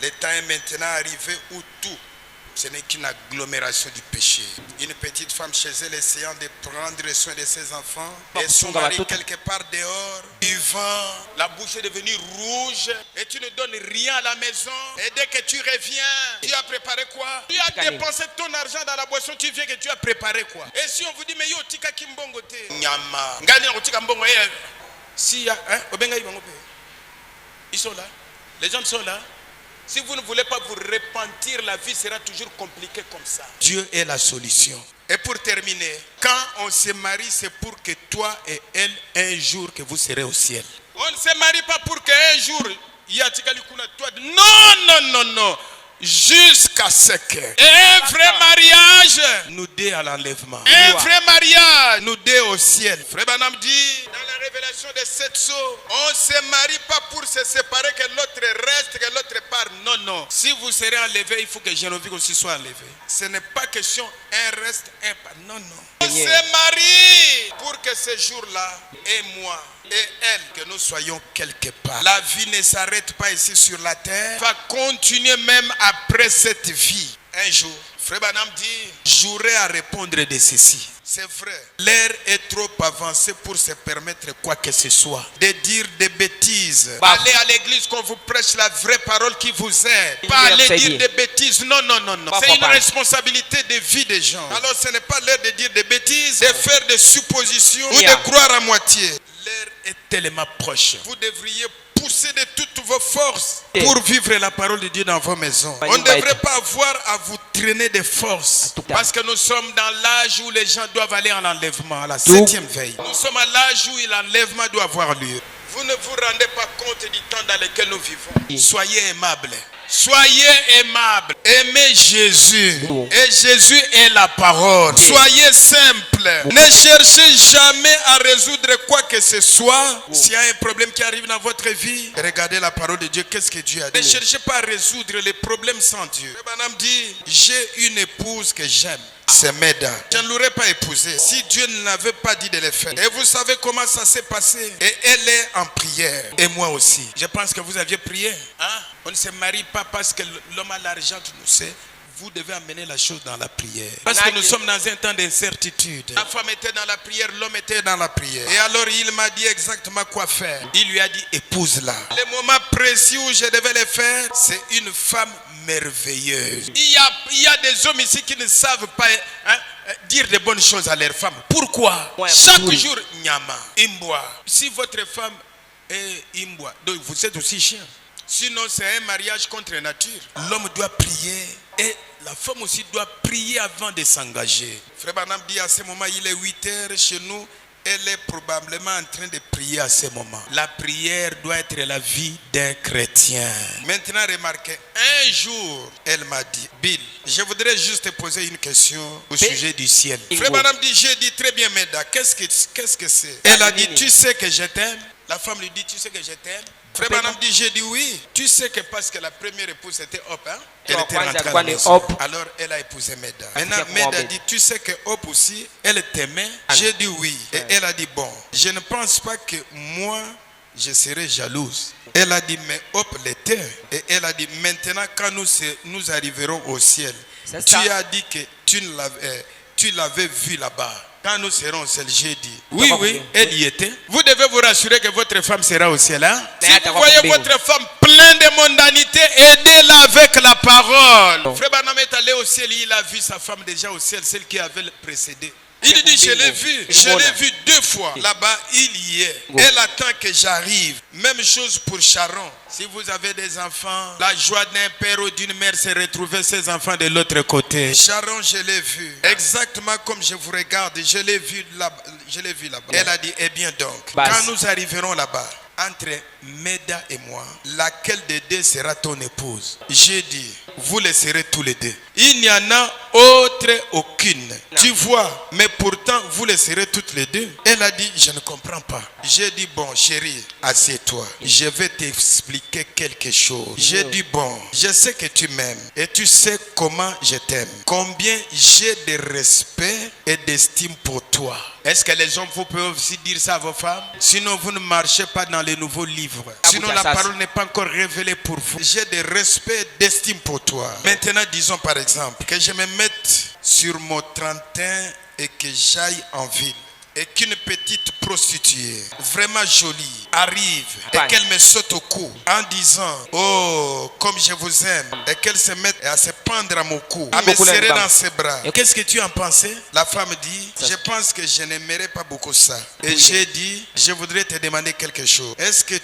Le temps est maintenant arrivé où tout, ce n'est qu'une agglomération du péché. Une petite femme chez elle essayant de prendre soin de ses enfants et son mari quelque part dehors, buvant, la bouche est devenue rouge et tu ne donnes rien à la maison. Et dès que tu reviens, tu as préparé quoi? Tu as dépensé ton argent dans la boisson, tu viens que tu as préparé quoi? Et si on vous dit mais yo tika kimbongo te nyama ngani otika mbongo si obenga ibongo pe. Ils sont là, les gens sont là. Si vous ne voulez pas vous repentir, la vie sera toujours compliquée comme ça. Dieu est la solution. Et pour terminer, quand on se marie, c'est pour que toi et elle, un jour, que vous serez au ciel. On ne se marie pas pour qu'un jour, non. Jusqu'à ce que un vrai mariage nous dé à l'enlèvement. Un vrai mariage nous dé au ciel. Frère Branham dit dans la révélation des 7 sceaux, on ne se marie pas pour se séparer, que l'autre reste, que l'autre part. Non. Si vous serez enlevé, il faut que Génovique aussi soit enlevé. Ce n'est pas question un reste, un part. Non. On se marie pour que ce jour-là, et moi, et elle, que nous soyons quelque part. La vie ne s'arrête pas ici sur la terre, va continuer même après cette vie. Un jour, Frère Branham dit, j'aurai à répondre de ceci. C'est vrai, l'ère est trop avancée pour se permettre quoi que ce soit. De dire des bêtises. Allez à l'église qu'on vous prêche la vraie parole qui vous aide. Pas aller dire des bêtises. Non. C'est une responsabilité de vie des gens. Alors ce n'est pas l'heure de dire des bêtises, de faire des suppositions ou de croire à moitié. L'heure est tellement proche. Vous devriez pousser de toutes vos forces pour vivre la parole de Dieu dans vos maisons. On ne devrait pas avoir à vous traîner de force. Parce que nous sommes dans l'âge où les gens doivent aller en enlèvement, à la 7e veille. Nous sommes à l'âge où l'enlèvement doit avoir lieu. Vous ne vous rendez pas compte du temps dans lequel nous vivons. Soyez aimables. Soyez aimables. Aimez Jésus. Et Jésus est la parole. Soyez simples. Ne cherchez jamais à résoudre quoi que ce soit. S'il y a un problème qui arrive dans votre vie, regardez la parole de Dieu. Qu'est-ce que Dieu a dit? Ne cherchez pas à résoudre les problèmes sans Dieu. Branham dit, j'ai une épouse que j'aime. C'est Meda. Je ne l'aurais pas épousée si Dieu ne l'avait pas dit de le faire. Et vous savez comment ça s'est passé. Et elle est en prière. Et moi aussi. Je pense que vous aviez prié. On ne se marie pas parce que l'homme a l'argent, tu nous sais. Vous devez amener la chose dans la prière. Parce que nous sommes dans un temps d'incertitude. La femme était dans la prière, l'homme était dans la prière. Et alors il m'a dit exactement quoi faire. Il lui a dit, épouse-la. Le moment précis où je devais le faire, c'est une femme merveilleuse. Il y a des hommes ici qui ne savent pas dire de bonnes choses à leurs femmes. Pourquoi? Chaque jour, nyama, imboa. Si votre femme est imboa, donc vous êtes aussi chien. Sinon, c'est un mariage contre nature. L'homme doit prier et la femme aussi doit prier avant de s'engager. Frère Branham dit à ce moment, il est 8 heures chez nous. Elle est probablement en train de prier à ce moment. La prière doit être la vie d'un chrétien. Maintenant, remarquez, un jour, elle m'a dit, Bill, je voudrais juste te poser une question au sujet du ciel. Frère Branham dit, j'ai dit très bien, Meda, qu'est-ce que c'est? Elle a dit, tu sais que je t'aime. La femme lui dit, tu sais que je t'aime. Frère Branham dit, j'ai dit oui. Tu sais que parce que la première épouse était Hop, elle était rentrée à la maison. Alors elle a épousé Meda. Maintenant Meda dit, tu sais que Hop aussi, elle t'aimait. J'ai dit oui. Et elle a dit, bon, je ne pense pas que moi, je serai jalouse. Elle a dit, mais Hop l'était. Et elle a dit, maintenant quand nous arriverons au ciel, tu as dit que tu l'avais vu là-bas. Quand nous serons au ciel, j'ai dit, oui, elle y était. Vous devez vous rassurer que votre femme sera au ciel. Si vous voyez votre femme pleine de mondanité, aidez-la avec la parole. Frère Branham est allé au ciel, il a vu sa femme déjà au ciel, celle qui avait précédé. Il dit, je l'ai vu 2 fois. Là-bas, il y est. Elle attend que j'arrive. Même chose pour Sharon. Si vous avez des enfants, la joie d'un père ou d'une mère, c'est retrouver ses enfants de l'autre côté. Sharon, je l'ai vu. Exactement comme je vous regarde, je l'ai vu là-bas. Elle a dit, eh bien donc, quand nous arriverons là-bas, entre Meda et moi, laquelle des deux sera ton épouse? J'ai dit, vous les serez tous les deux. Il n'y en a autre aucune. Non. Tu vois, mais pourtant vous les serez toutes les deux. Elle a dit, je ne comprends pas. J'ai dit, bon chérie, assieds-toi. Je vais t'expliquer quelque chose. J'ai dit, bon, je sais que tu m'aimes et tu sais comment je t'aime. Combien j'ai de respect et d'estime pour toi. Est-ce que les hommes, vous pouvez aussi dire ça à vos femmes? Sinon, vous ne marchez pas dans les nouveaux livres. Sinon, la parole n'est pas encore révélée pour vous. J'ai de respect et d'estime pour toi. Maintenant, disons par exemple que je me mette sur mon 31 et que j'aille en ville. Et qu'une petite prostituée, vraiment jolie, arrive et qu'elle me saute au cou en disant, oh, comme je vous aime, et qu'elle se mette à se pendre à mon cou, à me serrer dans ses bras. Qu'est-ce que tu en pensais? La femme dit, je pense que je n'aimerais pas beaucoup ça. Et j'ai dit, je voudrais te demander quelque chose. Est-ce que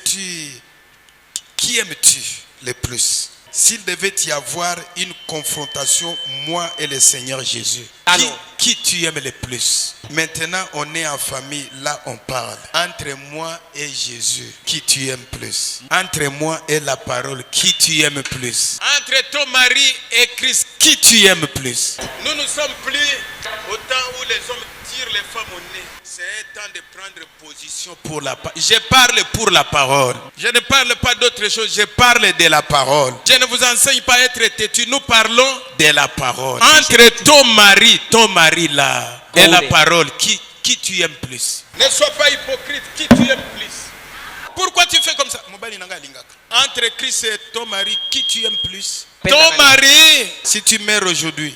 qui aimes-tu le plus? S'il devait y avoir une confrontation, moi et le Seigneur Jésus, qui tu aimes le plus? Maintenant, on est en famille, là on parle. Entre moi et Jésus, qui tu aimes plus? Entre moi et la parole, qui tu aimes plus? Entre ton mari et Christ, qui tu aimes plus? Nous ne sommes plus au temps où les hommes tirent les femmes au nez. C'est un temps de prendre position pour la parole. Je parle pour la parole. Je ne parle pas d'autre chose, je parle de la parole. Je ne vous enseigne pas à être têtu, nous parlons de la parole. Entre ton mari là, et la parole, qui tu aimes plus? Ne sois pas hypocrite, qui tu aimes plus? Pourquoi tu fais comme ça? Entre Christ et ton mari, qui tu aimes plus? Ton mari, si tu meurs aujourd'hui,